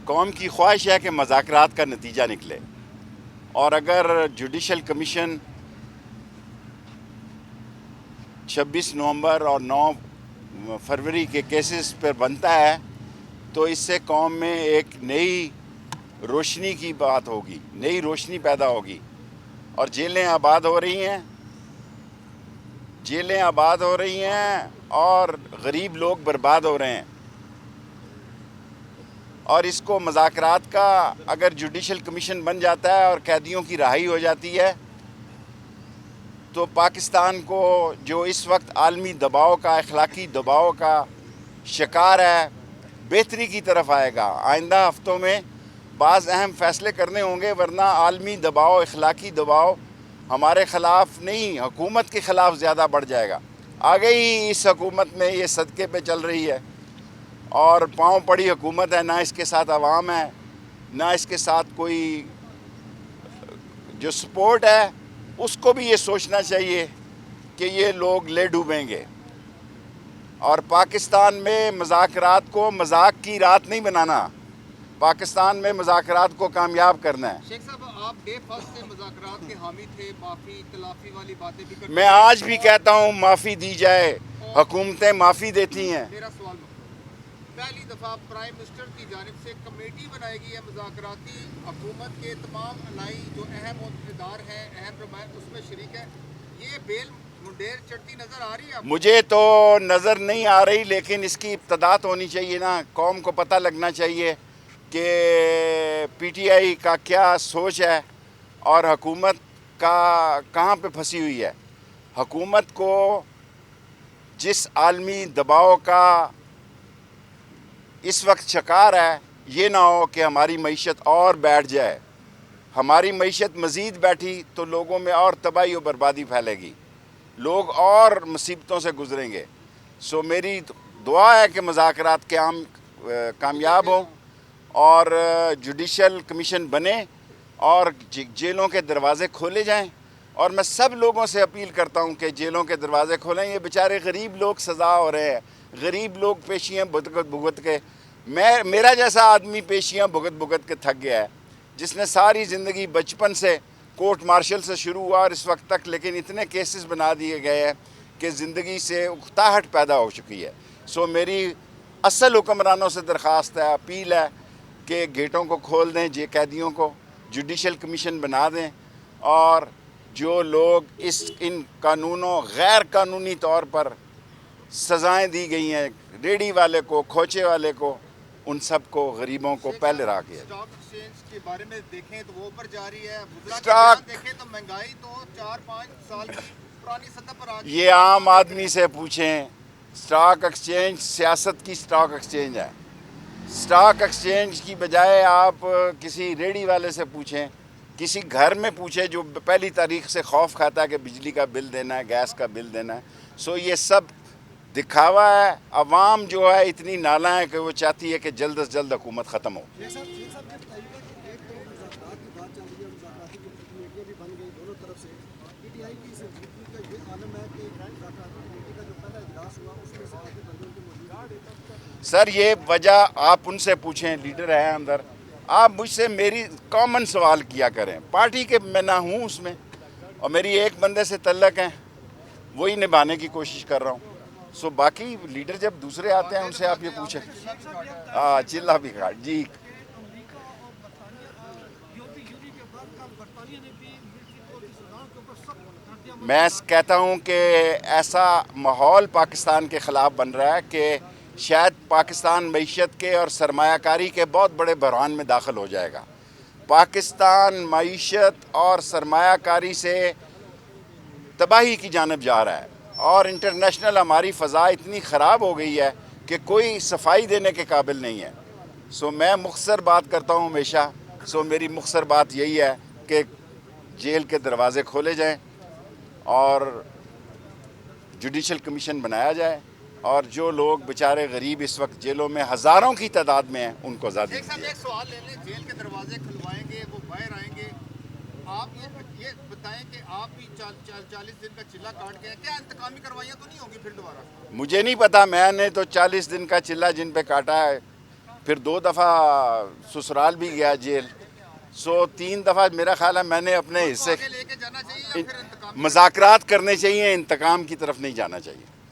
قوم کی خواہش ہے کہ مذاکرات کا نتیجہ نکلے، اور اگر جوڈیشل کمیشن 26 نومبر اور 9 فروری کے کیسز پر بنتا ہے تو اس سے قوم میں ایک نئی روشنی کی بات ہوگی، نئی روشنی پیدا ہوگی، اور جیلیں آباد ہو رہی ہیں، جیلیں آباد ہو رہی ہیں اور غریب لوگ برباد ہو رہے ہیں، اور اس کو مذاکرات کا اگر جوڈیشل کمیشن بن جاتا ہے اور قیدیوں کی رہائی ہو جاتی ہے تو پاکستان کو جو اس وقت عالمی دباؤ کا، اخلاقی دباؤ کا شکار ہے، بہتری کی طرف آئے گا۔ آئندہ ہفتوں میں بعض اہم فیصلے کرنے ہوں گے، ورنہ عالمی دباؤ، اخلاقی دباؤ ہمارے خلاف نہیں، حکومت کے خلاف زیادہ بڑھ جائے گا۔ آگے ہی اس حکومت میں یہ صدقے پہ چل رہی ہے اور پاؤں پڑی حکومت ہے، نہ اس کے ساتھ عوام ہے، نہ اس کے ساتھ کوئی جو سپورٹ ہے۔ اس کو بھی یہ سوچنا چاہیے کہ یہ لوگ لے ڈوبیں گے، اور پاکستان میں مذاکرات کو مذاق کی رات نہیں بنانا، پاکستان میں مذاکرات کو کامیاب کرنا ہے۔ شیخ صاحب، آپ ڈے فرسٹ سے مذاکرات کے حامی تھے، معافی تلافی والی باتیں بھی کرتے میں آج بھی کہتا ہوں معافی دی جائے، حکومتیں معافی دیتی ہیں۔ میرا سوال پہلی دفعہ پرائم منسٹر کی جانب سے کمیٹی بنائی گئی ہے مذاکراتی، حکومت کے تمام الائی جو اہم عہدیدار ہیں، اہم نمائندے اس میں شریک ہیں، یہ بیل منڈیر چڑھتی نظر آ رہی ہے آپ کو؟ مجھے تو نظر نہیں آ رہی، لیکن اس کی ابتدا تو ہونی چاہیے نا، قوم کو پتہ لگنا چاہیے کہ پی ٹی آئی کا کیا سوچ ہے اور حکومت کا کہاں پہ پھنسی ہوئی ہے۔ حکومت کو جس عالمی دباؤ کا اس وقت شکار ہے، یہ نہ ہو کہ ہماری معیشت اور بیٹھ جائے۔ ہماری معیشت مزید بیٹھی تو لوگوں میں اور تباہی و بربادی پھیلے گی، لوگ اور مصیبتوں سے گزریں گے۔ سو میری دعا ہے کہ مذاکرات کامیاب ہوں اور جوڈیشل کمیشن بنے اور جیلوں کے دروازے کھولے جائیں، اور میں سب لوگوں سے اپیل کرتا ہوں کہ جیلوں کے دروازے کھولیں۔ یہ بیچارے غریب لوگ سزا ہو رہے ہیں، غریب لوگ پیشیاں بھگت کے، میرا جیسا آدمی پیشیاں بھگت کے تھک گیا ہے، جس نے ساری زندگی بچپن سے کورٹ مارشل سے شروع ہوا اور اس وقت تک، لیکن اتنے کیسز بنا دیے گئے ہیں کہ زندگی سے اکتاہٹ پیدا ہو چکی ہے۔ سو میری اصل حکمرانوں سے درخواست ہے، اپیل ہے کہ گیٹوں کو کھول دیں، قیدیوں کو جوڈیشل کمیشن بنا دیں، اور جو لوگ ان قانونوں غیر قانونی طور پر سزائیں دی گئی ہیں، ریڑھی والے کو، کھوچے والے کو، ان سب کو، غریبوں کو پہلے رہا کیا۔ اسٹاک ایکسچینج کے بارے میں دیکھیں تو وہ اوپر جا رہی ہے، وزراء کے اسٹاک بیان دیکھیں تو مہنگائی تو 4-5 سال کی پرانی سطح پر آ گئی ہے۔ یہ عام آدمی سے پوچھیں، اسٹاک ایکسچینج سیاست کی اسٹاک ایکسچینج ہے۔ اسٹاک ایکسچینج کی بجائے آپ کسی ریڑھی والے سے پوچھیں، کسی گھر میں پوچھیں جو پہلی تاریخ سے خوف کھاتا ہے کہ بجلی کا بل دینا ہے، گیس کا بل دینا ہے۔ سو یہ سب دکھاوا ہے، عوام جو ہے اتنی نالاں ہے کہ وہ چاہتی ہے کہ جلد از جلد حکومت ختم ہو۔ سر یہ وجہ آپ ان سے پوچھیں، لیڈر ہیں اندر، آپ مجھ سے میری کامن سوال کیا کریں، پارٹی کے میں نہ ہوں اس میں، اور میری ایک بندے سے تعلق ہیں، وہی نبھانے کی کوشش کر رہا ہوں۔ سو باقی لیڈر جب دوسرے آتے ہیں ان سے آپ یہ پوچھیں۔ چلہ بھی کھا جی۔ میں کہتا ہوں کہ ایسا ماحول پاکستان کے خلاف بن رہا ہے کہ شاید پاکستان معیشت کے اور سرمایہ کاری کے بہت بڑے بحران میں داخل ہو جائے گا۔ پاکستان معیشت اور سرمایہ کاری سے تباہی کی جانب جا رہا ہے، اور انٹرنیشنل ہماری فضا اتنی خراب ہو گئی ہے کہ کوئی صفائی دینے کے قابل نہیں ہے۔ سو میں مختصر بات کرتا ہوں ہمیشہ، سو میری مختصر بات یہی ہے کہ جیل کے دروازے کھولے جائیں اور جوڈیشل کمیشن بنایا جائے، اور جو لوگ بیچارے غریب اس وقت جیلوں میں ہزاروں کی تعداد میں ہیں ان کو آزادی دی جائے۔ ایک سوال لے لیں، جیل کے دروازے کھلوائیں گے، وہ باہر آئیں گے، آپ یہ بتائیں کہ آپ بھی 40 دن کا چلہ کاٹ گئے، کیا انتقامی کروائیاں تو نہیں ہوگی پھر دوبارہ؟ مجھے نہیں پتا، میں نے تو 40 دن کا چلہ جن پہ کاٹا ہے پھر 2 دفعہ سسرال بھی گیا جیل. سو 3 دفعہ میرا خیال ہے میں نے اپنے حصے آگے لے کے جانا چاہیے یا پھر انتقام مذاکرات کرنے چاہیے, انتقام کی طرف نہیں جانا چاہیے.